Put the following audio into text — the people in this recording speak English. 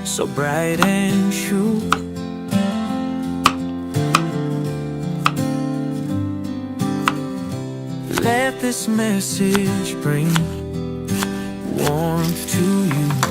so bright and true. Let this message bring warmth to you.